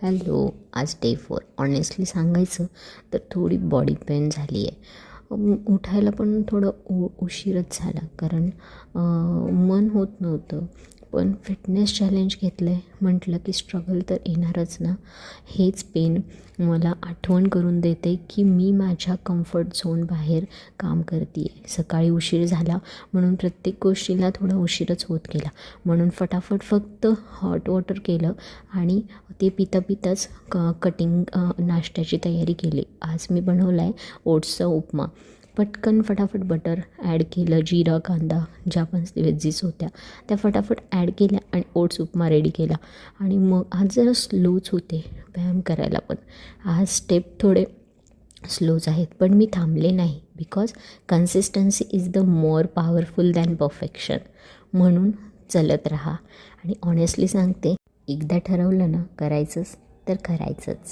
Hello. आज day 4. Honestly सांगायचं तर थोडी बॉडी पेन झाली आहे. उठायला पण थोडं उशीरच झाला कारण मन होत नव्हतं. पण फिटनेस चॅलेंज घेतलं आहे म्हटलं की स्ट्रगल तर येणारच ना. हेच पेन मला आठवण करून देते की मी माझ्या कम्फर्ट झोन बाहेर काम करते आहे. सकाळी उशीर झाला म्हणून प्रत्येक गोष्टीला थोडा उशीरच होत गेला. म्हणून फटाफट फक्त हॉट वॉटर केलं आणि ते पिता पिताच कटिंग नाश्त्याची तयारी केली. आज मी बनवला आहे ओट्सचा उपमा. पटकन फटाफट बटर ॲड केलं, जिरा, कांदा, ज्या पण व्हेजीस होत्या त्या फटाफट ॲड केल्या आणि ओट्स उपमा रेडी केला. आणि मग आज जरा स्लोच होते व्यायाम करायला पण. आज स्टेप थोडे स्लोच आहेत पण मी थांबले नाही. Because consistency is the more powerful than perfection. म्हणून चलत राहा. आणि ऑनेस्टली सांगते, एकदा ठरवलं ना करायचंच तर करायचंच.